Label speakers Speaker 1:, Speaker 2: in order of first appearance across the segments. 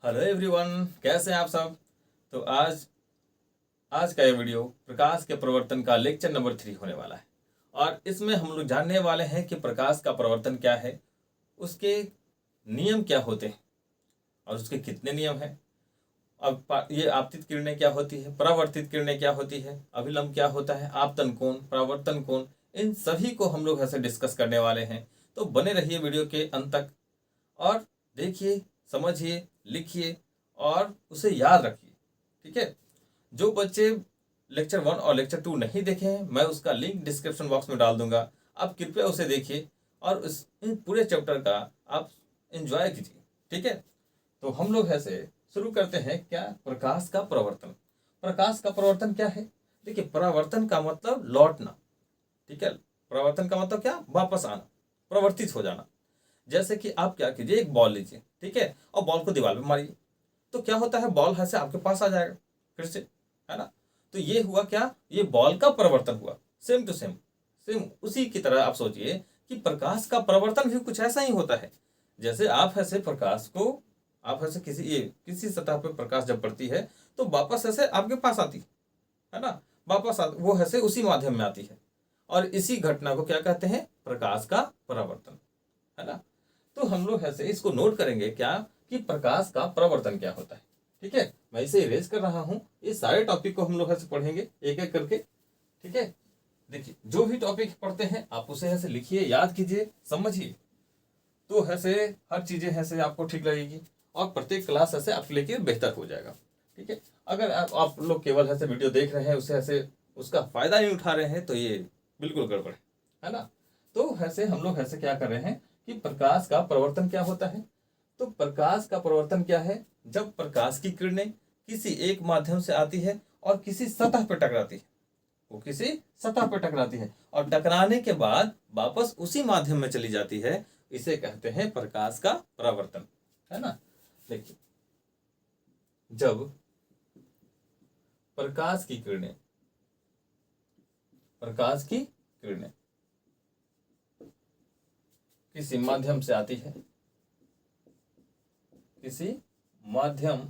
Speaker 1: Hello everyone, कैसे हैं आप सब। तो आज आज का ये वीडियो प्रकाश के प्रवर्तन का लेक्चर नंबर 3 होने वाला है। और इसमें हम लोग जानने वाले हैं कि प्रकाश का प्रवर्तन क्या है, उसके नियम क्या होते हैं और उसके कितने नियम हैं। अब ये आपतित किरणें क्या होती है, परावर्तित किरणें क्या होती है, अभिलंब क्या होता है, आपतन कोण, परावर्तन कोण, इन सभी को हम लोग ऐसे डिस्कस करने वाले हैं। तो बने रहिए वीडियो के अंत तक और देखिए, समझिए, लिखिए और उसे याद रखिए। ठीक है। जो बच्चे लेक्चर 1 और लेक्चर 2 नहीं देखे हैं, मैं उसका लिंक डिस्क्रिप्शन बॉक्स में डाल दूंगा। आप कृपया उसे देखिए और इन पूरे चैप्टर का आप एंजॉय कीजिए। ठीक है। तो हम लोग ऐसे शुरू करते हैं। क्या प्रकाश का प्रवर्तन। प्रकाश का प्रवर्तन क्या है। देखिए, परावर्तन का मतलब लौटना। ठीक है। परावर्तन का मतलब क्या, वापस आना, प्रवर्तित हो जाना। जैसे कि आप क्या कीजिए, एक बॉल लीजिए, ठीक है, और बॉल को दीवार पे मारिए। तो क्या होता है, बॉल है से आपके पास आ जाएगा फिर से, है ना। तो ये हुआ क्या, ये बॉल का परिवर्तन हुआ। सेम टू सेम, सेम उसी की तरह आप सोचिए कि प्रकाश का परिवर्तन भी कुछ ऐसा ही होता है। जैसे आप ऐसे प्रकाश को, आप ऐसे किसी सतह पर प्रकाश जब पड़ती है तो वापस ऐसे आपके पास आती है ना, वो ऐसे उसी माध्यम में आती है। और इसी घटना को क्या कहते हैं, प्रकाश का परावर्तन, है ना। तो हम लोग ऐसे इसको नोट करेंगे क्या, कि प्रकाश का प्रवर्तन क्या होता है। ठीक है, मैं इसे इरेज कर रहा हूं। ये सारे टॉपिक को हम लोग ऐसे पढ़ेंगे एक एक करके। ठीक है। देखिए, जो भी टॉपिक पढ़ते हैं आप उसे ऐसे लिखिए, याद कीजिए, समझिए। तो ऐसे हर चीजें ऐसे आपको ठीक लगेगी और प्रत्येक क्लास ऐसे आपके लिए बेहतर हो जाएगा। ठीक है। अगर आप लोग केवल ऐसे वीडियो देख रहे हैं, उसे ऐसे उसका फायदा नहीं उठा रहे हैं, तो ये बिल्कुल गड़बड़ है ना। तो ऐसे हम लोग ऐसे क्या कर रहे हैं कि प्रकाश का प्रवर्तन क्या होता है। तो प्रकाश का प्रवर्तन क्या है, जब प्रकाश की किरणें किसी एक माध्यम से आती है और किसी सतह पर टकराती है, वो किसी सतह पर टकराती है और टकराने के बाद वापस उसी माध्यम में चली जाती है, इसे कहते हैं प्रकाश का परावर्तन, है ना। देखिए, जब प्रकाश की किरणें किसी माध्यम से आती है, किसी माध्यम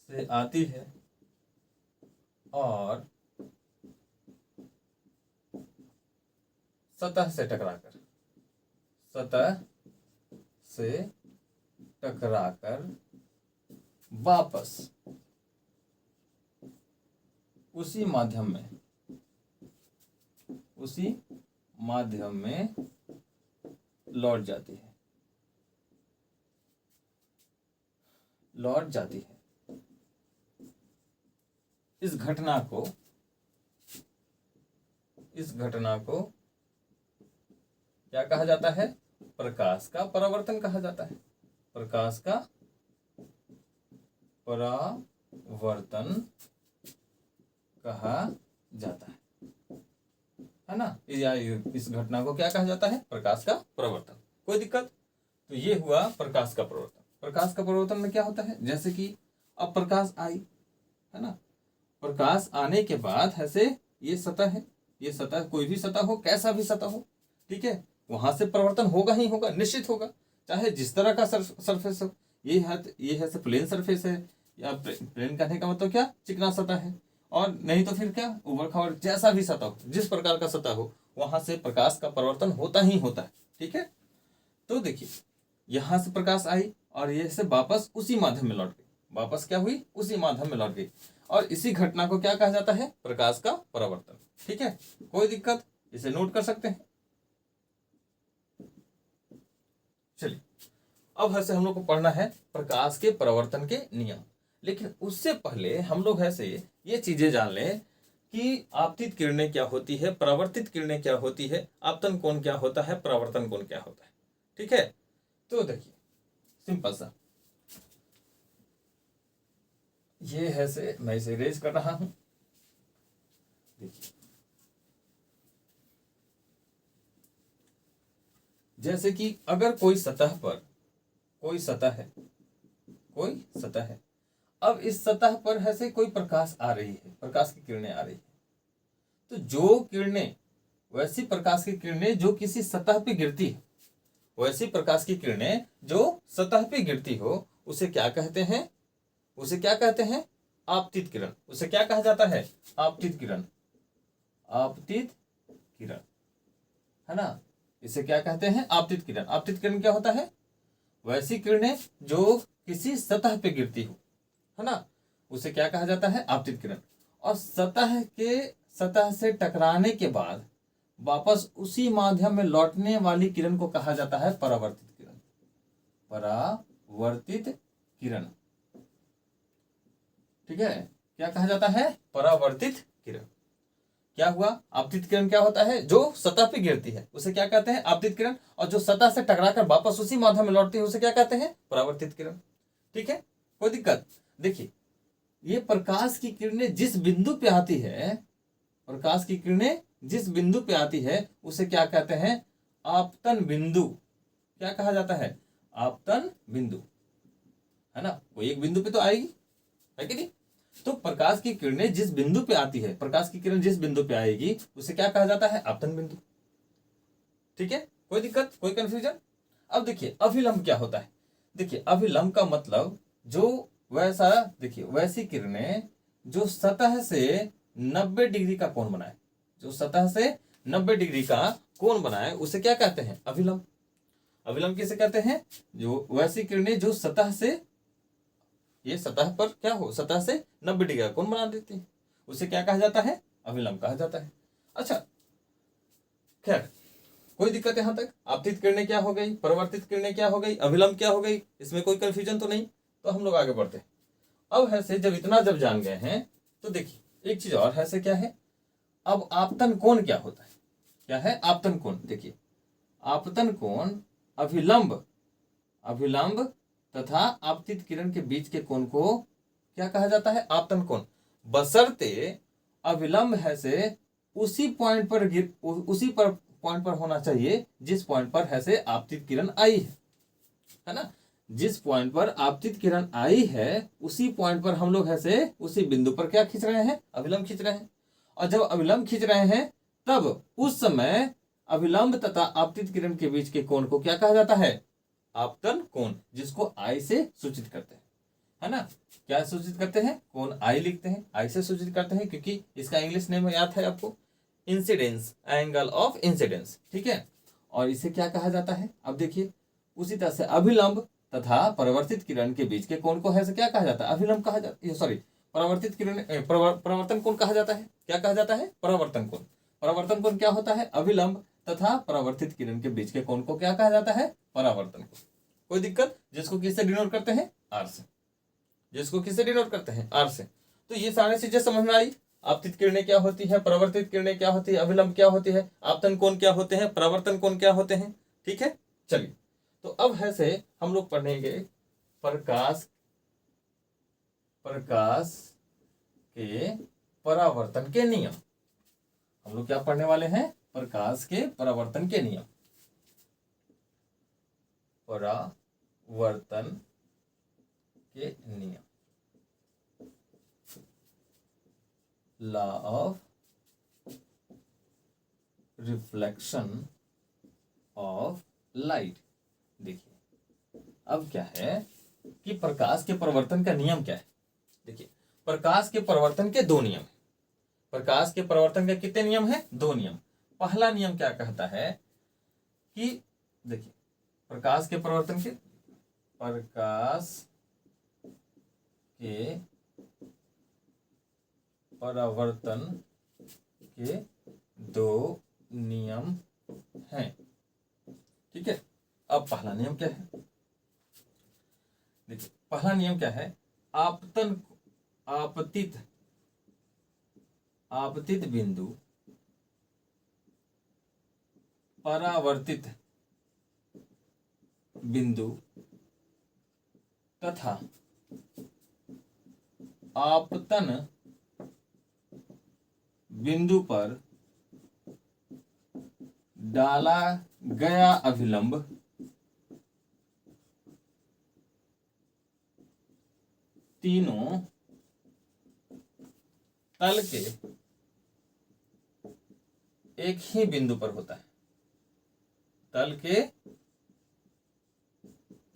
Speaker 1: से आती है और सतह से टकराकर वापस उसी माध्यम में लौट जाती है। इस घटना को क्या कहा जाता है, प्रकाश का परावर्तन कहा जाता है। प्रकाश का परावर्तन कहा जाता है ना। या इस घटना को क्या कहा जाता है, प्रकाश का परावर्तन। कोई दिक्कत। तो ये हुआ प्रकाश का परावर्तन। प्रकाश का परावर्तन में क्या होता है, जैसे कि अब प्रकाश आई, है ना। प्रकाश आने के बाद ऐसे ये सतह है, ये सतह कोई भी सतह हो, कैसा भी सतह हो, ठीक है, वहां से परिवर्तन होगा ही होगा, निश्चित होगा, चाहे जिस तरह का सरफेस हो। ये है प्लेन सरफेस है, या प्लेन कहने का मतलब क्या, चिकना सतह है। और नहीं तो फिर क्या, उबड़ खाबड़ जैसा भी सतह हो, जिस प्रकार का सतह हो, वहां से प्रकाश का परिवर्तन होता ही होता है। ठीक है। तो देखिए, यहां से प्रकाश आई और ये से वापस उसी माध्यम में लौट गई, वापस क्या हुई, उसी माध्यम में लौट गई। और इसी घटना को क्या कहा जाता है, प्रकाश का परावर्तन। ठीक है, कोई दिक्कत, इसे नोट कर सकते हैं। चलिए, अब ऐसे हम लोग को पढ़ना है प्रकाश के परावर्तन के नियम। लेकिन उससे पहले हम लोग ऐसे ये चीजें जान लें कि आपतित किरणें क्या होती है, परावर्तित किरणें क्या होती है, आपतन कोण क्या होता है, परावर्तन कोण क्या होता है। ठीक है। तो देखिए, सिंपल सा, ये है से मैं इसे इरेज कर रहा हूं। देखिए, जैसे कि अगर कोई सतह है, अब इस सतह पर ऐसे कोई प्रकाश आ रही है, प्रकाश की किरणें आ रही है। तो जो किरणें, वैसी प्रकाश की किरणें जो किसी सतह पे गिरती है, वैसी प्रकाश की किरणें जो सतह पे गिरती हो उसे क्या कहते हैं? उसे क्या कहते हैं? आपतित किरण। उसे क्या कहा जाता है? आपतित किरण। आपतित किरण, है ना। इसे क्या कहते हैं? आपतित किरण। आपतित किरण क्या होता है? वैसी किरणें जो किसी सतह पे गिरती हो, है ना, उसे क्या कहा जाता है? आपतित किरण। और सतह से टकराने के बाद वापस उसी माध्यम में लौटने वाली किरण को कहा जाता है परावर्तित किरण। परावर्तित किरण, ठीक है। क्या कहा जाता है? परावर्तित किरण। क्या हुआ? आपतित किरण क्या होता है? जो सतह पे गिरती है उसे क्या कहते हैं? आपतित किरण। और जो सतह से टकराकर वापस उसी माध्यम में लौटती है उसे क्या कहते हैं? परावर्तित किरण। ठीक है, कोई दिक्कत? देखिए, ये प्रकाश की किरणें जिस बिंदु पे आती है, प्रकाश की किरणें जिस बिंदु पे आती है उसे क्या कहते हैं? आपतन बिंदु। क्या कहा जाता है? आपतन बिंदु, है ना। कोई एक बिंदु पे तो आएगी, है कि नहीं। तो प्रकाश की किरणें जिस बिंदु पे आती है, प्रकाश की किरण जिस बिंदु पे आएगी उसे क्या कहा जाता है? आपतन बिंदु। ठीक है, कोई दिक्कत, कोई कंफ्यूजन? अब देखिए अभिलंब क्या होता है। देखिए अभिलंब का मतलब जो वैसा, देखिए वैसी किरणें जो सतह से 90 डिग्री का कोण बनाए, जो सतह से 90 डिग्री का कोण बनाए उसे क्या कहते हैं? अभिलंब। अभिलंब किसे कहते हैं? जो वैसी किरणें जो सतह से, ये सतह पर क्या हो, सतह से 90 डिग्री का कोण बना देती है, उसे क्या कहा जाता है? अभिलंब कहा जाता है। अच्छा, खैर कोई दिक्कत यहां तक? आपतित किरणें क्या हो गई, परावर्तित किरणें क्या हो गई, अभिलंब क्या हो गई, इसमें कोई कंफ्यूजन तो नहीं? तो हम लोग आगे बढ़ते हैं। अब है से जब जान गए हैं तो देखिए एक चीज और है से क्या है, अब आपतन कोण क्या होता है? क्या है आपतन कोण? देखिए आपतन कोण अभिलंब अभिलंब तथा आपतित किरण के बीच के कोण को क्या कहा जाता है? आपतन कोण। बशर्ते अविलंब है से उसी पॉइंट पर पॉइंट पर होना चाहिए जिस पॉइंट पर है से आपतित किरण आई है ना। जिस पॉइंट पर आपतित किरण आई है उसी पॉइंट पर हम लोग है से उसी बिंदु पर क्या खींच रहे हैं? अविलंब खींच रहे हैं। और जब अविलंब खींच रहे हैं तब उस समय अविलंब तथा आपतित किरण के बीच के कोण को क्या कहा जाता है? आपतन कोण, जिसको आई से सूचित करते हैं, है ना। क्या सूचित करते हैं? कोण आई लिखते हैं, आई से सूचित करते हैं, क्योंकि इसका इंग्लिश नेम याद है आपको, इंसिडेंस, एंगल ऑफ इंसिडेंस। ठीक है, और इसे क्या कहा जाता है? अब देखिए उसी तरह से अभिलंब तथा परावर्तित किरण के बीच के कोण को है से क्या कहा जाता है? अभिलंब कहा जाता है, सॉरी परावर्तित किरण, परावर्तन कोण कहा जाता है। क्या कहा जाता है? परावर्तन कोण। परावर्तन कोण क्या होता है? अभिलंब तथा परावर्तित किरण के बीच के कोण को क्या कहा जाता है? परावर्तन कोण। कोई दिक्कत? जिसको किससे डिनोट करते हैं? आर से। जिसको किससे डिनोट करते हैं? आर से। तो ये सारी चीजें समझ में आई। आपतित किरणें क्या होती है, परावर्तित किरणें क्या होती है, अभिलंब क्या होती है, आपतन कोण क्या होते हैं, परावर्तन कोण क्या होते हैं। ठीक है, चलिए तो अब है से हम लोग पढ़ेंगे प्रकाश प्रकाश के परावर्तन के नियम। हम लोग क्या पढ़ने वाले हैं? प्रकाश के परावर्तन के नियम। परावर्तन के नियम, law of reflection of light. देखिए अब क्या है कि प्रकाश के परिवर्तन का नियम क्या है। देखिए प्रकाश के परिवर्तन के दो नियम है। प्रकाश के परिवर्तन के कितने नियम है? दो नियम। पहला नियम क्या कहता है कि देखिए प्रकाश के परिवर्तन के परावर्तन के दो नियम हैं। ठीक है, अब पहला नियम क्या है? देखिए पहला नियम क्या है? आपतित बिंदु परावर्तित बिंदु तथा आपतन बिंदु पर डाला गया अभिलंब तीनों तल के एक ही बिंदु पर होता है। तल के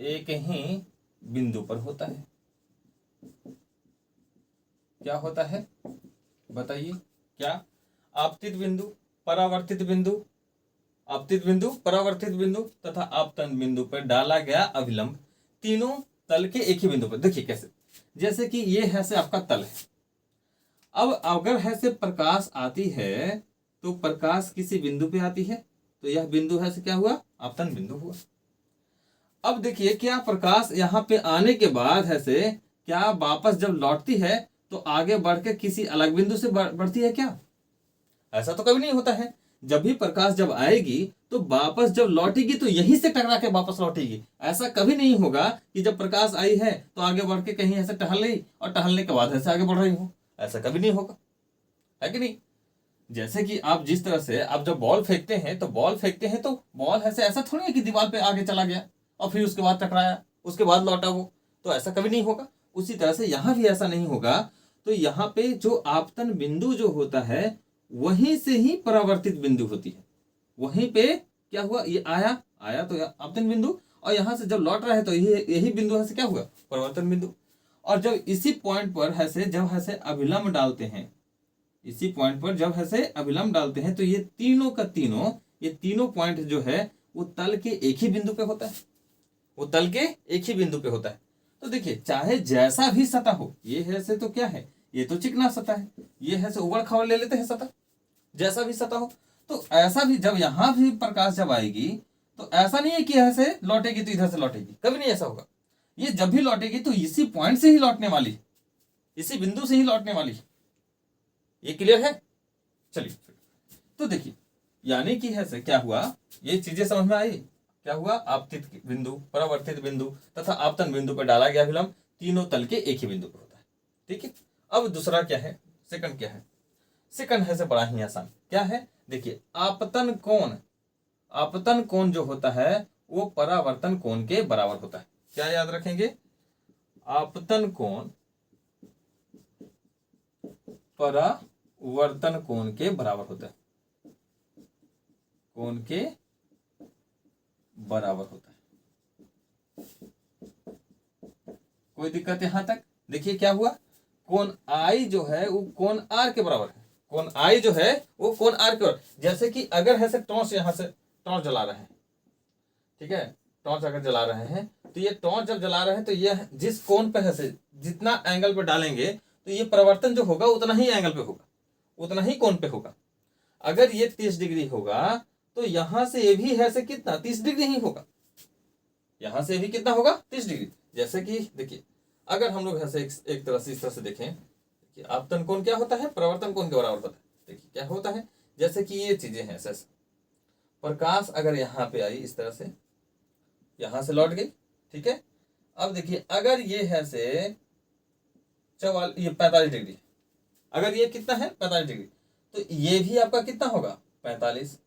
Speaker 1: एक ही बिंदु पर होता है। क्या होता है बताइए? क्या? आपतित बिंदु, परावर्तित बिंदु, आपतित बिंदु, परावर्तित बिंदु तथा आपतन बिंदु पर डाला गया अभिलंब तीनों तल के एक ही बिंदु पर। देखिए कैसे, जैसे कि ये है से आपका तल है। अब अगर है से प्रकाश आती है तो प्रकाश किसी बिंदु पे आती है, तो यह बिंदु है से क्या हुआ? आपतन बिंदु हुआ। अब देखिए क्या प्रकाश यहाँ पे आने के बाद है से क्या वापस जब लौटती है तो आगे बढ़ के किसी अलग बिंदु से बढ़ती है क्या? ऐसा तो कभी नहीं होता है। जब भी प्रकाश जब आएगी तो वापस जब लौटेगी तो यहीं से टकरा के वापस लौटेगी। ऐसा कभी नहीं होगा कि जब प्रकाश आई है तो आगे बढ़ के कहीं ऐसे टहल रही और टहलने के बाद ऐसे आगे बढ़ रही हो, ऐसा कभी नहीं होगा, है कि नहीं? जैसे कि आप जिस तरह से आप जब बॉल फेंकते हैं तो बॉल फेंकते हैं तो बॉल ऐसे ऐसा थोड़ी है कि दीवार पे आगे चला गया और फिर उसके बाद टकराया उसके बाद लौटा वो, तो ऐसा कभी नहीं होगा। उसी तरह से यहाँ भी ऐसा नहीं होगा। तो यहाँ पे जो आपतन बिंदु जो होता है वहीं से ही परावर्तित बिंदु होती है। वहीं पे क्या हुआ? ये आया आया तो आपतन बिंदु, और यहाँ से जब लौट रहा है तो यही बिंदु है से क्या हुआ? परावर्तन बिंदु। और जब इसी पॉइंट पर है से जब है से अभिलंब डालते हैं, इसी पॉइंट पर जब है से अभिलंब डालते हैं तो ये तीनों का तीनों, ये तीनों पॉइंट जो है वो तल के एक ही बिंदु पे होता है। वो तल के एक ही बिंदु पे होता है। तो देखिए चाहे जैसा भी सतह हो, ये है से तो क्या है? ये तो चिकना सतह है, ये है से उबड़ खाबड़ ले लेते हैं सतह, जैसा भी सतह हो। तो ऐसा भी जब यहां भी प्रकाश जब आएगी तो ऐसा नहीं है कि ऐसे लौटेगी तो इधर से लौटेगी, कभी नहीं ऐसा होगा। ये जब भी लौटेगी तो इसी पॉइंट से ही लौटने वाली, इसी बिंदु से ही लौटने वाली। ये क्लियर है? चलिए तो देखिए, यानी कि है से क्या हुआ, ये चीजें समझ में आई? क्या हुआ? आपतित बिंदु, परावर्तित बिंदु तथा आपतन बिंदु पर डाला गया अभिलंब तीनों तल के एक ही बिंदु पर होता है। ठीक है। अब दूसरा क्या है? सेकंड क्या है? सेकंड है से बड़ा ही आसान। क्या है? देखिए आपतन कोण, आपतन कोण जो होता है वो परावर्तन कोण के बराबर होता है। क्या याद रखेंगे? आपतन कोण परावर्तन कोण के बराबर होता है, कोण के बराबर होता है। कोई दिक्कत यहां तक? देखिए क्या हुआ, कोण आई जो है वो कोण आर के बराबर है। कोण आई जो है वो कोण आर के बराबर। जैसे कि अगर है से टॉर्च, यहां से टॉर्च जला रहे हैं, ठीक है, टॉर्च अगर जला रहे हैं तो ये टॉर्च जब जला रहे हैं तो ये जिस कोण पे है से जितना एंगल पे डालेंगे तो ये परिवर्तन जो होगा उतना ही एंगल पे होगा, उतना ही कोण पे होगा। अगर ये 30 डिग्री होगा तो यहां से ये भी है से कितना? 30 डिग्री ही होगा। यहां से भी कितना होगा? 30 डिग्री। जैसे कि देखिए अगर हम लोग ऐसे एक तरह से इस तरह से देखें कि आपतन कोण क्या होता है? परावर्तन कोण के बराबर होता है। देखिए क्या होता है, जैसे कि ये चीजें हैं ऐसे, प्रकाश अगर यहाँ पे आई इस तरह से, यहां से लौट गई, ठीक है। अब देखिए अगर ये है से ये 45 डिग्री, अगर ये कितना है? 45 डिग्री, तो ये भी आपका कितना होगा? 45।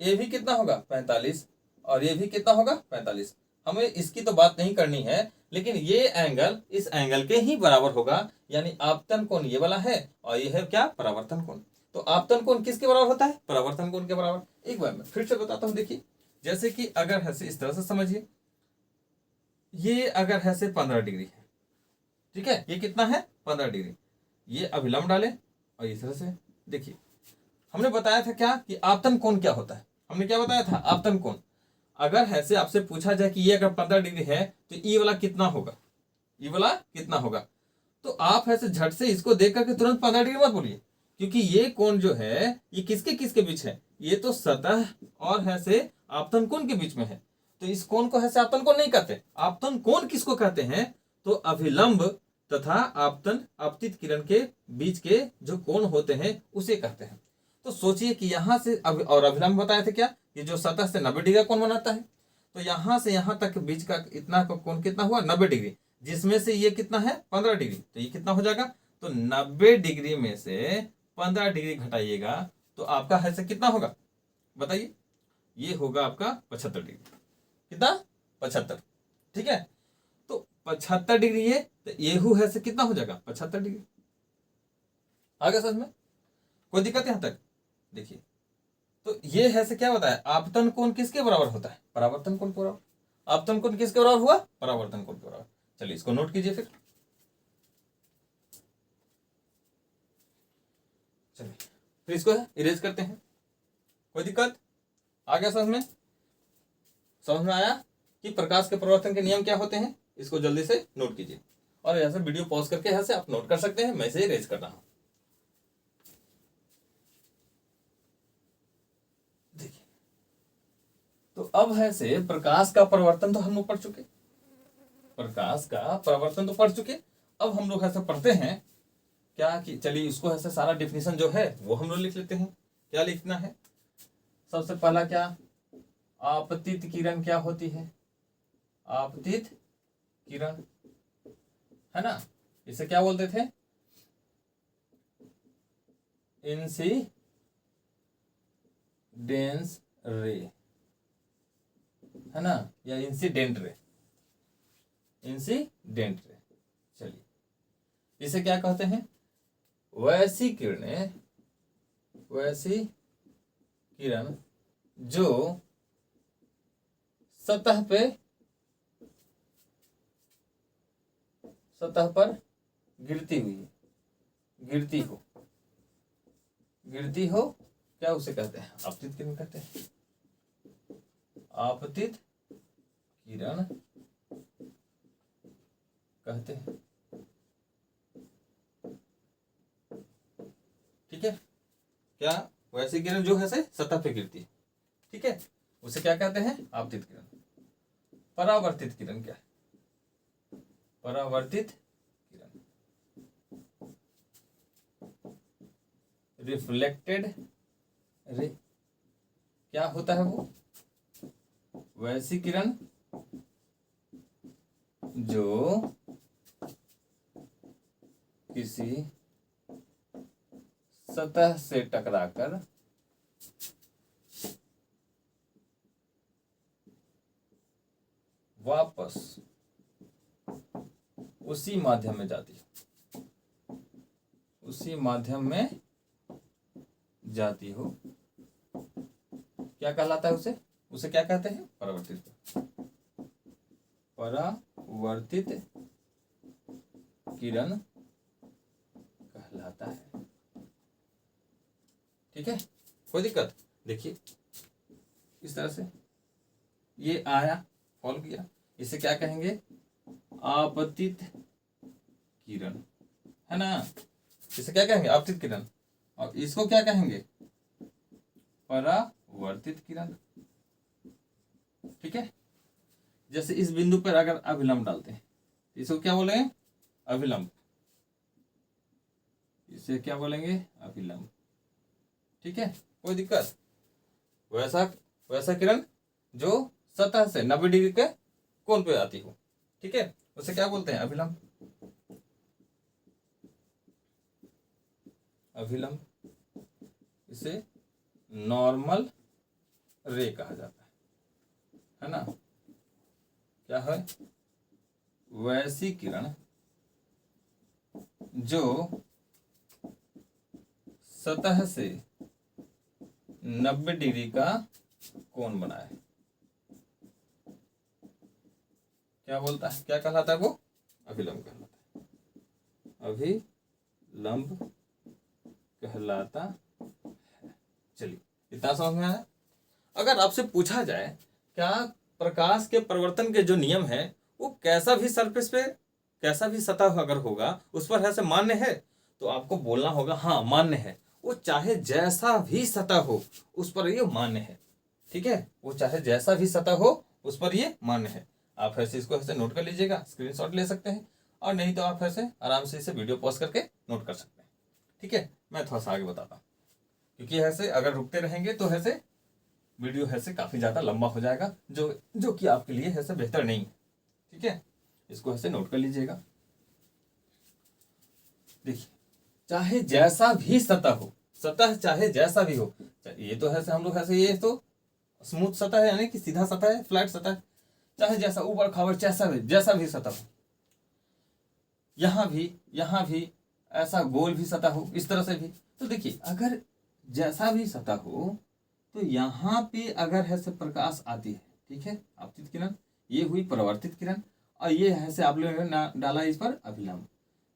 Speaker 1: ये भी कितना होगा? 45। और ये भी कितना होगा? 45। हमें इसकी तो बात नहीं करनी है, लेकिन ये एंगल इस एंगल के ही बराबर होगा। यानी आपतन कोण ये वाला है और ये है क्या? परावर्तन कोण। तो आपतन कोण किसके बराबर होता है? परावर्तन कोण के बराबर। एक बार मैं फिर से बताता हूं। देखिए जैसे कि अगर है से इस तरह से समझिए, ये अगर है से 15 डिग्री है, ठीक है, ये कितना है? 15 डिग्री। ये अभिलंब डाले और इस तरह से देखिए, हमने बताया था क्या कि आपतन कोण क्या होता है? हमने क्या बताया था? आपतन कोण अगर है से आपसे पूछा जाए कि ये अगर 15 डिग्री है तो ई वाला कितना होगा? ई वाला कितना होगा? तो आप ऐसे झट से इसको देख करके तुरंत 15 डिग्री मत बोलिए, क्योंकि ये कोण जो है ये किसके किसके बीच है? ये तो सतह और है से आपतन कोण के बीच में है। तो इस कोण को है से आपतन कोण नहीं कहते। आपतन कोण किसको कहते हैं? तो अभिलंब तथा आपतन, आपतित किरण के बीच के जो कोण होते हैं उसे कहते हैं। तो सोचिए कि यहां से और अभिलंब बताए थे क्या कि जो सतह से 90 डिग्री का कोण बनाता है। तो यहां से यहां तक बीच का इतना का कोण कितना हुआ? 90 डिग्री, जिसमें से ये कितना है? 15 डिग्री। तो ये कितना हो जाएगा? तो 90 डिग्री में से 15 डिग्री घटाइएगा तो आपका है से कितना होगा? बताइए। ये होगा आपका 75 डिग्री। कितना? 75। ठीक है। तो 75 डिग्री ये, तो येहू है से कितना हो जाएगा? 75 डिग्री। आगे समझ में कोई दिक्कत यहां तक? देखिए तो ये है से क्या बताया? आपतन कोण किसके बराबर होता है? परावर्तन कोण के बराबर। आपतन कोण किसके बराबर हुआ? परावर्तन कोण के बराबर। चलिए इसको नोट कीजिए फिर। चलिए फिर इसको इरेज करते हैं। कोई दिक्कत आ गया समझ में? समझ में आया कि प्रकाश के परिवर्तन के नियम क्या होते हैं? इसको जल्दी से नोट कीजिए और यहाँ से वीडियो पॉज करके यहाँ से आप नोट कर सकते हैं। मैं इसे इरेज कर रहा हूं। देखिए तो अब है से प्रकाश का परिवर्तन तो हम लोग पढ़ चुके, प्रकाश का परिवर्तन तो पढ़ चुके। अब हम लोग ऐसा पढ़ते हैं क्या कि चलिए इसको ऐसे सारा डिफिनेशन जो है वो हम लोग लिख लेते हैं। क्या लिखना है? सबसे पहला क्या? आपतित किरण क्या होती है? आपतित किरण है ना, इसे क्या बोलते थे? इंसिडेंस रे है ना, या इंसिडेंट रे, इंसिडेंट रे। चलिए इसे क्या कहते हैं? वैसी किरणें, वैसी किरण जो सतह पर गिरती हुई, गिरती हो, क्या उसे कहते हैं? आपतित किरण कहते हैं। आपतित किरण कहते हैं। ठीक है, क्या? वैसी किरण जो है से सतह पे गिरती है, ठीक है, उसे क्या कहते हैं? आपतित किरण। परावर्तित किरण क्या है? परावर्तित किरण, रिफ्लेक्टेड रे। क्या होता है वो? वैसी किरण जो किसी सतह से टकराकर वापस उसी माध्यम में जाती है, उसी माध्यम में जाती हो, क्या कहलाता है उसे? उसे क्या कहते हैं? परावर्तित। परावर्तित किरण कहलाता है। ठीक है, कोई दिक्कत? देखिए इस तरह से ये आया, फॉलो किया, इसे क्या कहेंगे? आपतित किरण है ना, इसे क्या कहेंगे? आपतित किरण। और इसको क्या कहेंगे? परावर्तित किरण। ठीक है, जैसे इस बिंदु पर अगर अभिलंब डालते हैं, इसको क्या बोलेंगे? अभिलंब। इसे क्या बोलेंगे? अभिलंब। ठीक है, कोई दिक्कत? वैसा किरण जो सतह से 90 डिग्री के कोण पे आती हो, ठीक है, उसे क्या बोलते हैं? अभिलंब। अभिलंब, इसे नॉर्मल रे कहा जाता है ना। क्या है? वैसी किरण जो सतह से 90 डिग्री का कोण बनाए। क्या बोलता है? क्या कहलाता है वो? अभिलंब कहलाता है। अभिलंब कहलाता है। चलिए इतना समझ में आया? अगर आपसे पूछा जाए क्या प्रकाश के परिवर्तन के जो नियम है वो कैसा भी सरफेस पे, कैसा भी सतह अगर होगा उस पर ऐसे मान्य है, तो आपको बोलना होगा हाँ मान्य है। वो चाहे जैसा भी सतह हो उस पर ये मान्य है। ठीक है, वो चाहे जैसा भी सतह हो उस पर ये मान्य है। आप ऐसे इसको ऐसे नोट कर लीजिएगा, स्क्रीनशॉट ले सकते हैं, और नहीं तो आप ऐसे आराम से इसे वीडियो पॉज करके नोट कर सकते हैं। ठीक है, मैं थोड़ा सा आगे बताता हूँ, क्योंकि ऐसे अगर रुकते रहेंगे तो ऐसे वीडियो ऐसे काफ़ी ज़्यादा लंबा हो जाएगा, जो कि आपके लिए ऐसे बेहतर नहीं है। ठीक है, इसको ऐसे नोट कर लीजिएगा। देखिए, चाहे जैसा भी सतह हो, सतह चाहे जैसा भी हो, ये तो ऐसे हम लोग ऐसे, ये तो स्मूथ सतह है यानी कि सीधा सतह है, फ्लैट सतह है। चाहे जैसा ऊबड़ खाबड़ जैसा भी सतह हो, यहाँ भी ऐसा गोल भी सतह हो, इस तरह से भी। तो देखिए अगर जैसा भी सतह हो तो यहाँ पे अगर है से प्रकाश आती है, ठीक है, आपतित किरण ये हुई परावर्तित किरण, और ये ऐसे आप लोगों ने डाला इस पर अभिलंब।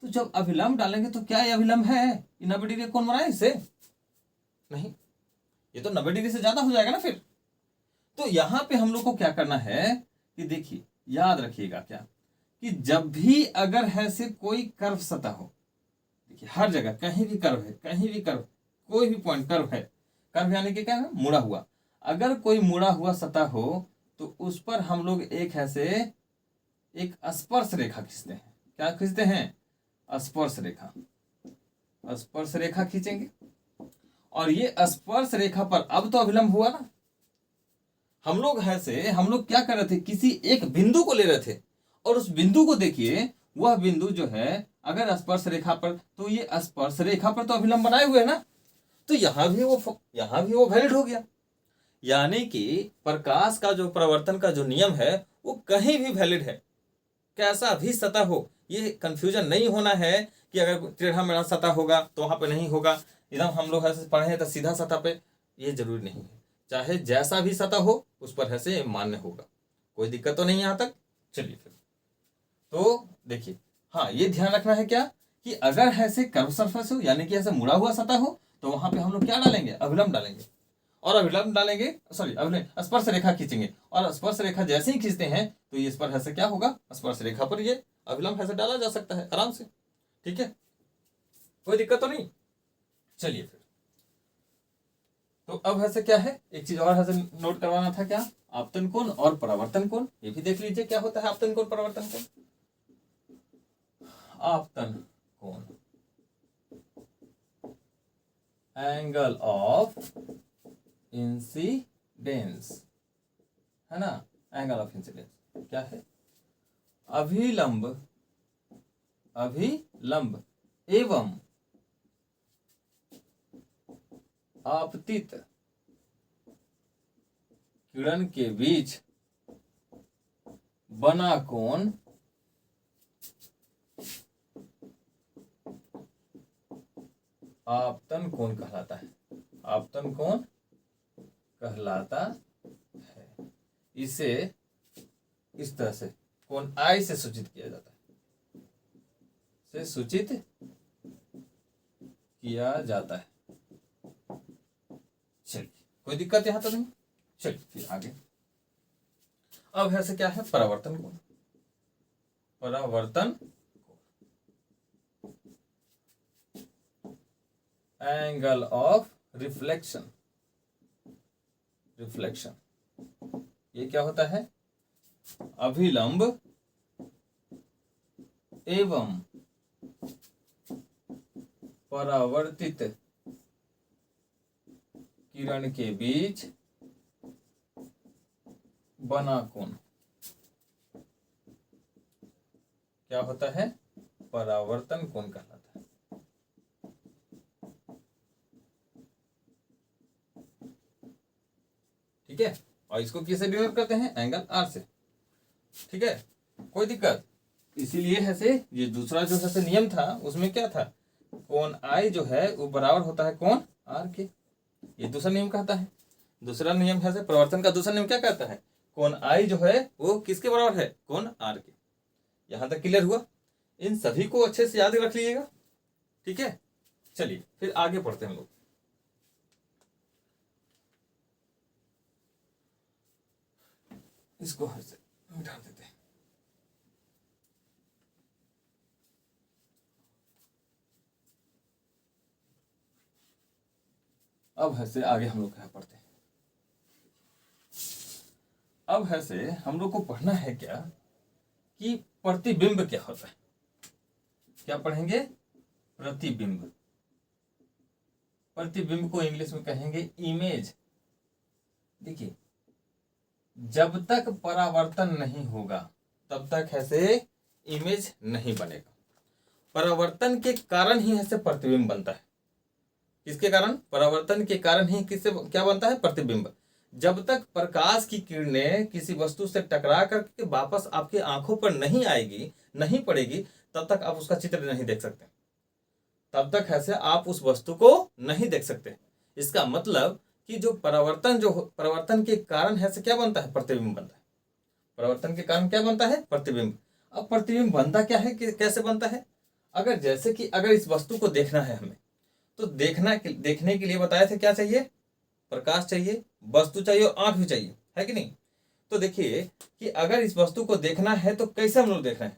Speaker 1: तो जब अभिलंब डालेंगे तो क्या ये अभिलंब है? ये 90 डिग्री कौन बनाए इससे? नहीं, ये तो 90 डिग्री से ज्यादा हो जाएगा ना फिर। तो यहाँ पे हम लोग को क्या करना है कि देखिए, याद रखिएगा क्या, कि जब भी अगर है से कोई कर्व सतह हो, देखिए हर जगह कहीं भी कर्व है, कहीं भी कर्व, कोई भी पॉइंट कर्व है, कर्व यानी कि क्या है? मुड़ा हुआ। अगर कोई मुड़ा हुआ सतह हो तो उस पर हम लोग एक ऐसे एक स्पर्श रेखा खींचते हैं। क्या खींचते हैं? स्पर्श रेखा। स्पर्श रेखा खींचेंगे, और ये स्पर्श रेखा पर अब तो अभिलंब हुआ ना। हम लोग क्या कर रहे थे? किसी एक बिंदु को ले रहे थे, और उस बिंदु को देखिए, वह बिंदु जो है अगर स्पर्श रेखा पर, तो ये स्पर्श रेखा पर तो अभिलंब बनाए हुए है ना, तो यहां भी वो वैलिड हो गया। यानी कि प्रकाश का जो परावर्तन का जो नियम है वो कहीं भी वैलिड है, कैसा भी सतह हो। ये कंफ्यूजन नहीं होना है कि अगर टेढ़ा मेढ़ा सतह होगा तो वहां पे नहीं होगा, एकदम हम लोग ऐसे पढ़े तो सीधा सतह पे, ये जरूरी नहीं है। चाहे जैसा भी सतह हो उस पर ऐसे मान्य होगा, कोई दिक्कत तो नहीं यहाँ तक। चलिए फिर तो देखिए, हाँ ये ध्यान रखना है क्या, कि अगर ऐसे कर्व सरफेस हो यानी कि ऐसे मुड़ा हुआ सतह हो तो वहां पे हम लोग क्या डालेंगे? अभिलंब डालेंगे। और अभिलंब डालेंगे, सॉरी अभिलंब, स्पर्श रेखा खींचेंगे, और स्पर्श रेखा जैसे ही खींचते हैं तो ये इस पर ऐसे क्या होगा? स्पर्श रेखा पर ये अभिलंब ऐसे डाला जा सकता है आराम से। ठीक है, कोई दिक्कत तो नहीं। चलिए फिर तो अब ऐसे क्या है, एक चीज और ऐसे नोट करवाना था, क्या? आपतन कोण और परावर्तन कोण, ये भी देख लीजिए क्या होता है आपतन कोण परावर्तन कोण। आपतन कोण, एंगल ऑफ इंसिडेंस, है ना, एंगल ऑफ इंसिडेंस क्या है? अभिलंब एवं आपतित किरण के बीच बना कोण आपतन कोण कहलाता है। आपतन कोण कहलाता है। इसे इस तरह से कोण आई से सूचित किया जाता है, से सूचित किया जाता है। चलिए, कोई दिक्कत यहां तो नहीं। चलिए फिर आगे, अब ऐसे क्या है? परावर्तन कोण। परावर्तन एंगल ऑफ रिफ्लेक्शन, ये क्या होता है? अभिलंब एवं परावर्तित किरण के बीच बना कोण क्या होता है? परावर्तन कोण कहलाता है। ठीक है, और इसको किससे डिनोट करते हैं? एंगल आर से। ठीक है, कोई दिक्कत? इसीलिए है से ये दूसरा जो है से नियम था उसमें क्या था? कोण आई जो है वो बराबर होता है कोण आर के। ये दूसरा नियम कहता है। दूसरा नियम है से प्रवर्तन का दूसरा नियम क्या कहता है? कोण आई जो है वो किसके बराबर है? कोण आर के। यहां तक क्लियर हुआ? इन सभी को अच्छे से याद रख लीजिएगा। ठीक है, चलिए फिर आगे पढ़ते हैं हम लोग। इसको ऐसे मिटा देते हैं। अब है से आगे हम लोग क्या पढ़ते हैं? अब है से हम लोग को पढ़ना है क्या कि प्रतिबिंब क्या होता है। क्या पढ़ेंगे? प्रतिबिंब। प्रतिबिंब को इंग्लिश में कहेंगे इमेज। देखिए, जब तक परावर्तन नहीं होगा तब तक ऐसे इमेज नहीं बनेगा। परावर्तन के कारण ही ऐसे प्रतिबिंब बनता है। किसके कारण? परावर्तन के कारण ही किससे क्या बनता है? प्रतिबिंब। जब तक प्रकाश की किरणें किसी वस्तु से टकरा करके वापस आपके आंखों पर नहीं आएगी, नहीं पड़ेगी, तब तक आप उसका चित्र नहीं देख सकते। तब तक ऐसे आप उस वस्तु को नहीं देख सकते। इसका मतलब कि जो परावर्तन के कारण है से क्या बनता है? प्रतिबिंब बनता है। परिवर्तन के कारण क्या बनता है? प्रतिबिंब। अब प्रतिबिंब बनता क्या है, कैसे बनता है? अगर जैसे कि अगर इस वस्तु को देखना है हमें, तो देखने के लिए बताया था क्या चाहिए? प्रकाश चाहिए, वस्तु चाहिए और आंख भी चाहिए, है कि नहीं? तो देखिए कि अगर इस वस्तु को देखना है तो कैसे हम लोग देख रहे हैं?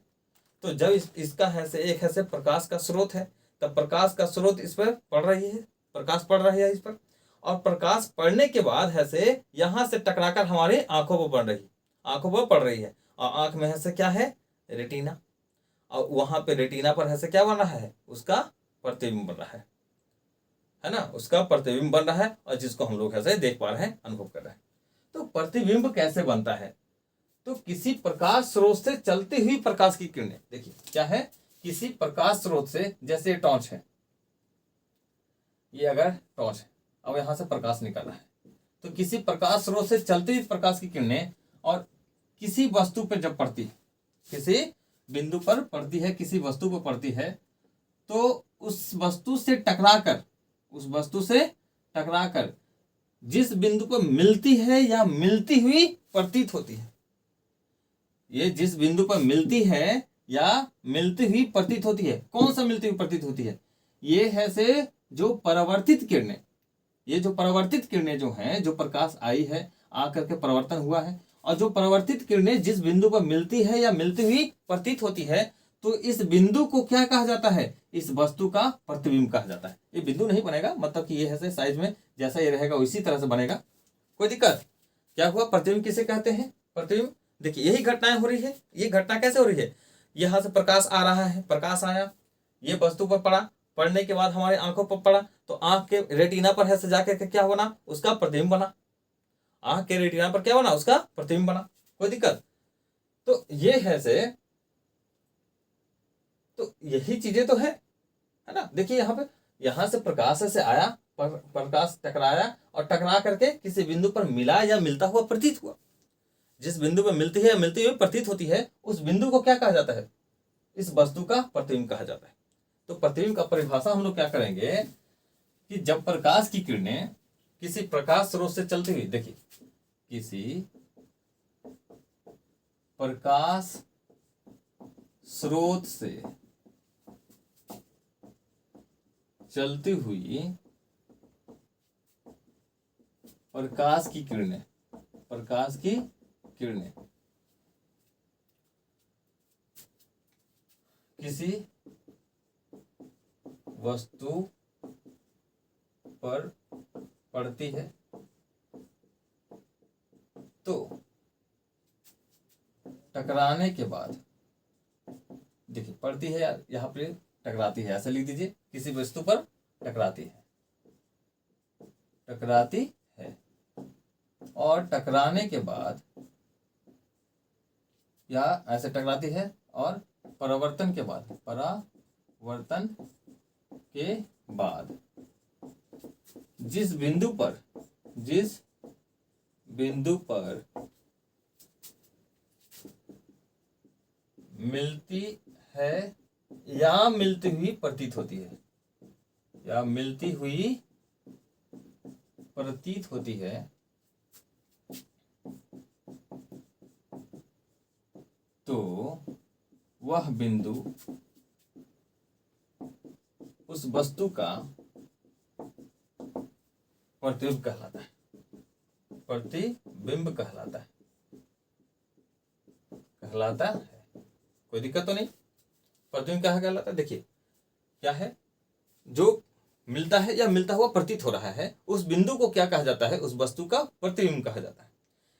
Speaker 1: तो जब इसका है से एक है से प्रकाश का स्रोत है, तब प्रकाश का स्रोत इस पर पड़ रही है, प्रकाश पड़ रही है इस पर, और प्रकाश पड़ने के बाद है से यहाँ से टकराकर हमारी आंखों पर पड़ रही है, और आंख में है से क्या है? रेटिना। और वहां पे रेटिना पर है से क्या बन रहा है? उसका प्रतिबिंब बन रहा है ना, उसका प्रतिबिंब बन रहा है, और जिसको हम लोग ऐसे देख पा रहे हैं, अनुभव कर रहे हैं। तो प्रतिबिंब कैसे बनता है? तो किसी प्रकाश स्रोत से चलती हुई प्रकाश की किरणें, देखिए क्या है, किसी प्रकाश स्रोत से, जैसे टॉर्च है, ये अगर टॉर्च है, अब यहां से प्रकाश निकल रहा है, तो किसी प्रकाश स्रोत से चलती हुई प्रकाश की किरणें और किसी वस्तु पर जब पड़ती है, किसी बिंदु पर पड़ती है, किसी वस्तु पर पड़ती है, तो उस वस्तु से टकराकर जिस बिंदु पर मिलती है या मिलती हुई प्रतीत होती है, ये जिस बिंदु पर मिलती है या मिलती हुई प्रतीत होती है, कौन सा मिलती हुई प्रतीत होती है? ये है से जो परावर्तित किरणें, ये जो परावर्तित किरणें जो हैं, जो प्रकाश आई है, आकर के परिवर्तन हुआ है, और जो परावर्तित किरणें जिस बिंदु पर मिलती है या मिलती हुई प्रतीत होती है, तो इस बिंदु को क्या कहा जाता है? इस वस्तु का प्रतिबिंब कहा जाता है। ये बिंदु नहीं बनेगा, मतलब कि ये है साइज में जैसा ये रहेगा उसी तरह से बनेगा, कोई दिक्कत? क्या हुआ? प्रतिबिंब किसे कहते हैं? प्रतिबिंब, देखिए यही घटनाएं हो रही है। ये घटना कैसे हो रही है? यहाँ से प्रकाश आ रहा है, प्रकाश आया, ये वस्तु पर पड़ा, पड़ने के बाद हमारी आंखों पर पड़ा, तो आंख के रेटिना पर है से जाकर के क्या बना? उसका प्रतिबिंब बना। आंख के रेटिना पर क्या बना? उसका प्रतिबिंब बना, कोई दिक्कत? तो ये है से, तो यही चीजें तो है ना। देखिए यहाँ पे, यहाँ से प्रकाश से आया, प्रकाश टकराया, और टकरा करके किसी बिंदु पर मिला या मिलता हुआ प्रतीत हुआ। जिस बिंदु पर मिलती है या मिलती हुई प्रतीत होती है, उस बिंदु को क्या कहा जाता है? इस वस्तु का प्रतिबिंब कहा जाता है। तो प्रतिबिंब का परिभाषा हम लोग क्या करेंगे कि जब प्रकाश की किरणें किसी प्रकाश स्रोत से चलती हुई, देखिए किसी प्रकाश स्रोत से चलती हुई प्रकाश की किरणें किसी वस्तु पर पड़ती है, तो टकराने के बाद, देखिए पड़ती है, यहाँ पे टकराती है, ऐसा लिख दीजिए, किसी वस्तु पर टकराती है, और टकराने के बाद, या ऐसे टकराती है, और परावर्तन के बाद जिस बिंदु पर मिलती है या मिलती हुई प्रतीत होती है, तो वह बिंदु उस वस्तु का प्रतिबिंब कहलाता है। कोई दिक्कत तो नहीं? प्रतिबिंब क्या कहलाता है? देखिए क्या है, जो मिलता है या मिलता हुआ प्रतीत हो रहा है, उस बिंदु को क्या कहा जाता है? उस वस्तु का प्रतिबिंब कहा जाता है।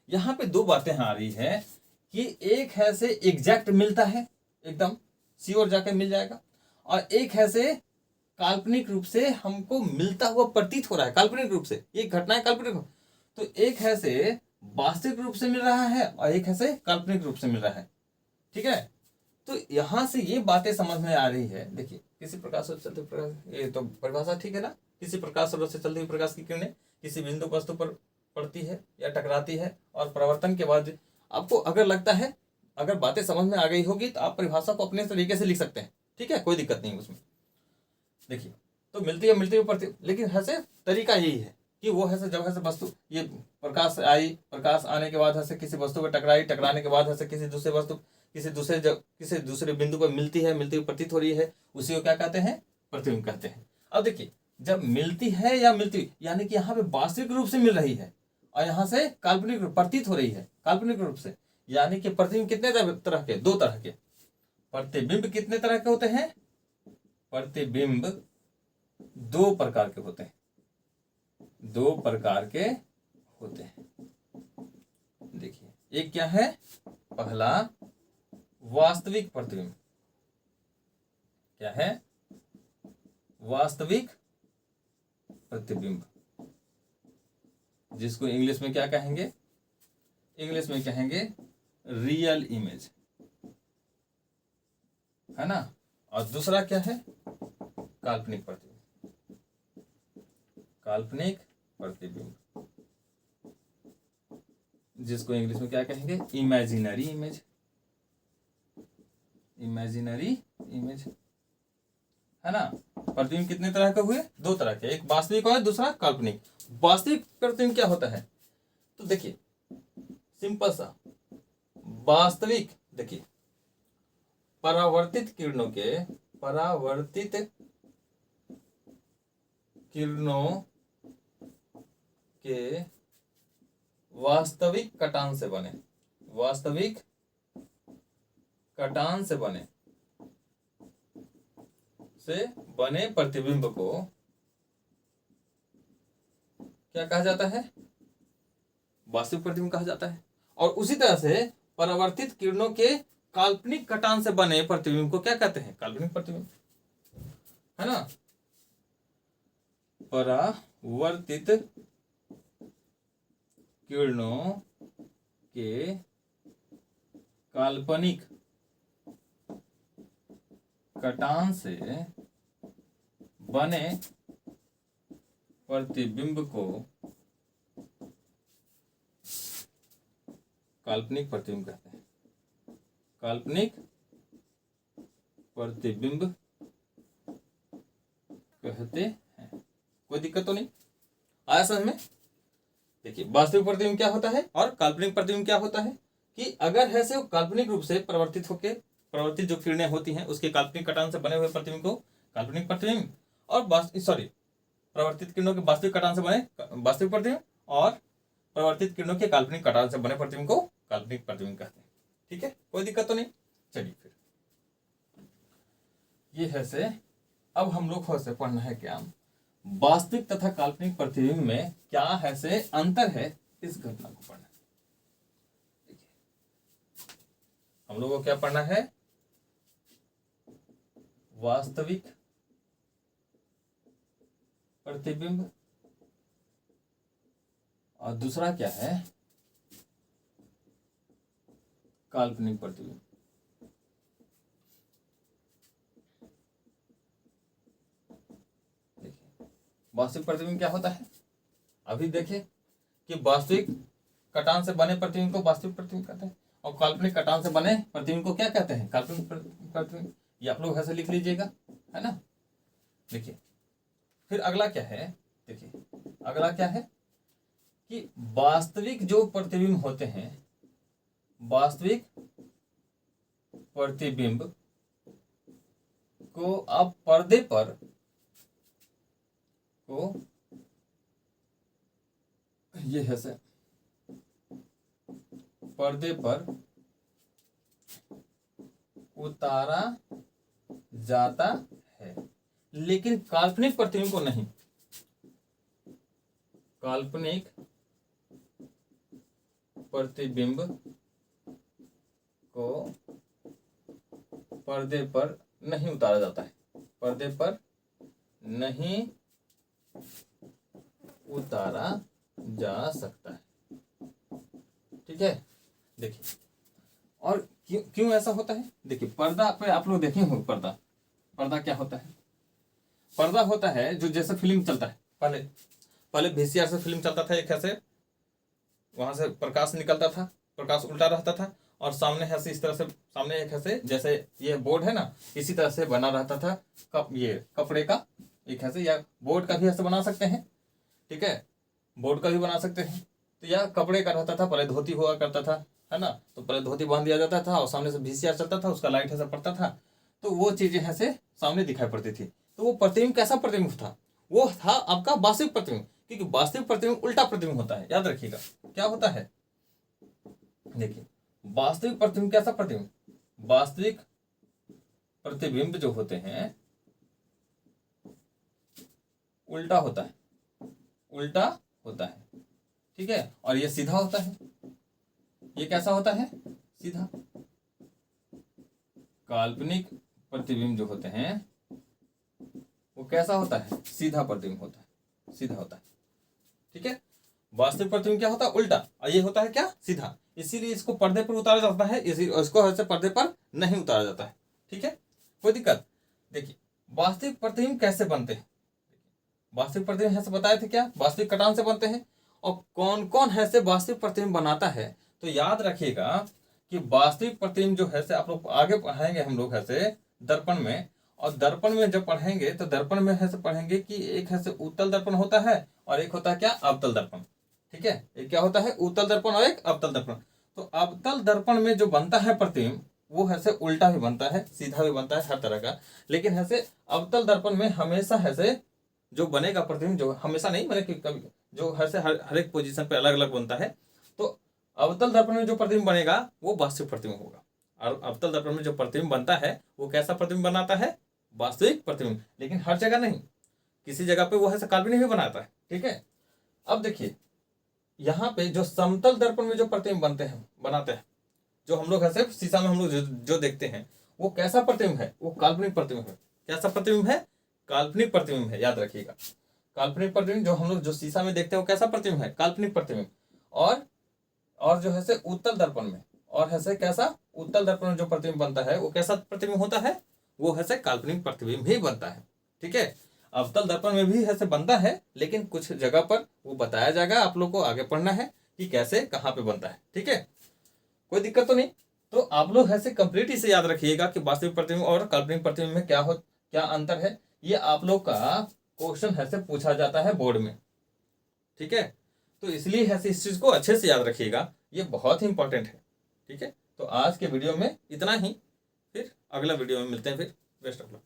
Speaker 1: यहाँ पे दो बातें आ रही है कि एक है से एग्जैक्ट मिलता है, एकदम श्योर जाके मिल जाएगा, और एक है से काल्पनिक रूप से हमको मिलता हुआ प्रतीत हो रहा है, काल्पनिक रूप से, ये घटना है काल्पनिक। तो एक है से वास्तविक रूप से मिल रहा है, और एक है से काल्पनिक रूप से मिल रहा है, ठीक है? तो यहां से ये बातें समझ में आ रही है। देखिए किसी प्रकाश से चलते प्रकाश, ये तो परिभाषा ठीक है ना, किसी प्रकाश स्रोत से चलती हुई प्रकाश की किरणें किसी बिंदु वस्तु पर पड़ती है या टकराती है, और परिवर्तन के बाद, आपको अगर लगता है, अगर बातें समझ में आ गई होगी, तो आप परिभाषा को अपने तरीके से लिख सकते हैं, ठीक है, कोई दिक्कत नहीं उसमें। देखिए तो मिलती हुई पड़ती, लेकिन है से तरीका यही है कि वो है से जब है से वस्तु ये प्रकाश आई, प्रकाश आने के बाद है से किसी वस्तु पर टकराई, टकराने के बाद है से किसी दूसरे वस्तु किसी दूसरे बिंदु पर मिलती हुई प्रतीत हो रही है, उसी को क्या कहते हैं? प्रतिबिंब कहते हैं। अब देखिए, जब मिलती है या मिलती, यानी कि यहाँ पे वास्तविक रूप से मिल रही है और यहाँ से काल्पनिक प्रतीत हो रही है काल्पनिक रूप से, यानी कि प्रतिबिंब कितने तरह के? 2 तरह के। प्रतिबिंब कितने तरह के होते हैं? प्रतिबिंब 2 प्रकार के होते हैं। 2 प्रकार के होते हैं। देखिए, एक क्या है? पहला वास्तविक प्रतिबिंब। क्या है? वास्तविक प्रतिबिंब, जिसको इंग्लिश में क्या कहेंगे? इंग्लिश में कहेंगे रियल इमेज, है ना। और दूसरा क्या है? काल्पनिक प्रतिबिंब। काल्पनिक प्रतिबिंब, जिसको इंग्लिश में क्या कहेंगे? Imaginary image. इमेजिनरी इमेज, है ना। प्रतिबिंब कितने तरह के हुए? 2 तरह के, एक वास्तविक और दूसरा काल्पनिक। वास्तविक प्रतिबिंब क्या होता है? तो देखिए, सिंपल सा वास्तविक, देखिए, परावर्तित किरणों के वास्तविक कटान से बने प्रतिबिंब को क्या कहा जाता है? वास्तविक प्रतिबिंब कहा जाता है। और उसी तरह से परावर्तित किरणों के काल्पनिक कटान से बने प्रतिबिंब को क्या कहते हैं? काल्पनिक प्रतिबिंब, है ना। परावर्तित किरणों के काल्पनिक कटान से बने प्रतिबिंब को काल्पनिक प्रतिबिंब कहते हैं। काल्पनिक प्रतिबिंब कहते हैं। कोई दिक्कत तो नहीं आया समझ में? देखिए, वास्तविक प्रतिबिंब क्या होता है और काल्पनिक प्रतिबिंब क्या होता है कि अगर है से काल्पनिक रूप से परावर्तित जो किरणें होती हैं उसके काल्पनिक कटान से बने हुए प्रतिबिंब को काल्पनिक प्रतिबिंब, और परावर्तित किरणों के वास्तविक कटान से बने वास्तविक प्रतिबिंब, और परावर्तित किरणों के काल्पनिक कटान से बने प्रतिबिंब को काल्पनिक प्रतिबिंब कहते हैं। ठीक है, कोई दिक्कत तो नहीं। चलिए फिर ये है से अब हम लोग को से पढ़ना है क्या? वास्तविक तथा काल्पनिक प्रतिबिंब में क्या है से अंतर है, इस घटना को पढ़ना है। देखिए, हम लोगों को क्या पढ़ना है? वास्तविक प्रतिबिंब, और दूसरा क्या है? काल्पनिक प्रतिबिंब। देखिए, वास्तविक प्रतिबिंब क्या होता है? अभी देखिए कि वास्तविक कटान से बने प्रतिबिंब को वास्तविक प्रतिबिंब कहते हैं, और काल्पनिक कटान से बने प्रतिबिंब को क्या कहते हैं? काल्पनिक प्रतिबिंब। ये आप लोग ऐसे लिख लीजिएगा, है ना। देखिए, फिर अगला क्या है? देखिए, अगला क्या है कि वास्तविक जो प्रतिबिंब होते हैं, वास्तविक प्रतिबिंब को आप पर्दे पर ये है से पर्दे पर उतारा जाता है, लेकिन काल्पनिक प्रतिबिंब को नहीं। काल्पनिक प्रतिबिंब को पर्दे पर नहीं उतारा जाता है, पर्दे पर नहीं उतारा जा सकता है। ठीक है, देखिए, और क्यों ऐसा होता है? देखिए, पर्दा पे आप लोग देखे होंगे, पर्दा क्या होता है? पर्दा होता है जो जैसे फिल्म चलता है, पहले VCR से फिल्म चलता था, एक ऐसे वहां से प्रकाश निकलता था, प्रकाश उल्टा रहता था, और सामने है इस तरह से, सामने एक ऐसे जैसे ये बोर्ड है ना, इसी तरह से बना रहता था ये कपड़े का एक ऐसे, या बोर्ड का भी ऐसे बना सकते हैं। ठीक है, बोर्ड का भी बना सकते हैं। तो या कपड़े का रहता था, पहले धोती हुआ करता था, है ना, तो पहले धोती बांध दिया जाता था और सामने से VCR चलता था, उसका लाइट ऐसा पड़ता था, तो वो चीजें ऐसे सामने दिखाई पड़ती थी। तो वो प्रतिबिंब कैसा प्रतिबिंब था? वो था आपका वास्तविक प्रतिबिंब, क्योंकि वास्तविक प्रतिबिंब उल्टा प्रतिबिंब होता है, याद रखिएगा। क्या होता है? देखिए, वास्तविक प्रतिबिंब कैसा प्रतिबिंब? वास्तविक प्रतिबिंब जो होते हैं उल्टा होता है, उल्टा होता है, ठीक है। और ये सीधा होता है। ये कैसा होता है? सीधा। काल्पनिक प्रतिबिंब जो होते हैं वो कैसा होता है? सीधा प्रतिबिंब होता है, सीधा होता है, ठीक है। वास्तविक प्रतिबिंब क्या होता है? उल्टा। और ये होता है क्या? सीधा। इसीलिए इसको पर्दे पर उतारा जाता है, इसको ऐसे पर्दे पर नहीं उतारा जाता है, ठीक है, कोई दिक्कत? देखिए, वास्तविक प्रतिबिंब कैसे बनते हैं? वास्तविक प्रतिबिंब ऐसे बताए थे क्या? वास्तविक कटान से बनते हैं। और कौन कौन ऐसे वास्तविक प्रतिबिंब बनाता है? तो याद रखिएगा कि वास्तविक प्रतिबिंब जो है से आप लोग आगे पढ़ाएंगे हम लोग ऐसे दर्पण में। और दर्पण में जब पढ़ेंगे तो दर्पण में ऐसे पढ़ेंगे कि एक ऐसे उत्तल दर्पण होता है और एक होता है क्या? अवतल दर्पण, ठीक है। एक क्या होता है? उत्तल दर्पण और एक अवतल दर्पण। तो अवतल दर्पण में जो बनता है प्रतिबिंब वो ऐसे उल्टा भी बनता है, सीधा भी बनता है, हर तरह का। लेकिन ऐसे अवतल दर्पण में हमेशा ऐसे जो बनेगा प्रतिबिंब, जो हमेशा नहीं बने, कभी जो ऐसे हर एक पोजीशन पे अलग अलग बनता है। तो अवतल दर्पण में जो प्रतिबिंब बनेगा वो वास्तविक प्रतिबिंब होगा। और अवतल दर्पण में जो प्रतिबिंब बनता है वो कैसा प्रतिबिंब बनाता है? वास्तविक प्रतिबिंब। लेकिन हर जगह नहीं, किसी जगह पे वो ऐसा काल्पनिक भी बनाता है, ठीक है। अब देखिए, यहाँ पे जो समतल दर्पण में जो प्रतिबिंब बनाते हैं, जो हम लोग ऐसे शीशा में हम लोग जो देखते हैं, वो कैसा प्रतिबिंब है? वो काल्पनिक प्रतिबिंब है। कैसा प्रतिबिंब है? काल्पनिक प्रतिबिंब है, याद रखिएगा। काल्पनिक प्रतिबिंब जो हम लोग जो शीशा में देखते हैं वो कैसा प्रतिबिंब है? काल्पनिक प्रतिबिंब। और जो है से उत्तल दर्पण में, और है से कैसा? उत्तल दर्पण में जो प्रतिबिंब बनता है वो कैसा प्रतिबिंब होता है? वो है से काल्पनिक प्रतिबिंब ही बनता है, ठीक है। अवतल दर्पण में भी ऐसे बनता है, लेकिन कुछ जगह पर वो बताया जाएगा, आप लोग को आगे पढ़ना है कि कैसे कहाँ पे बनता है, ठीक है, कोई दिक्कत तो नहीं। तो आप लोग ऐसे कंप्लीट इसे याद रखिएगा कि वास्तविक प्रतिबिंब और काल्पनिक प्रतिबिंब में क्या अंतर है। ये आप लोग का क्वेश्चन ऐसे पूछा जाता है बोर्ड में, ठीक है। तो इसलिए ऐसे इस चीज को अच्छे से याद रखिएगा, ये बहुत ही इंपॉर्टेंट है, ठीक है। तो आज के वीडियो में इतना ही, फिर अगला वीडियो में मिलते हैं, फिर बेस्ट ऑफ लक।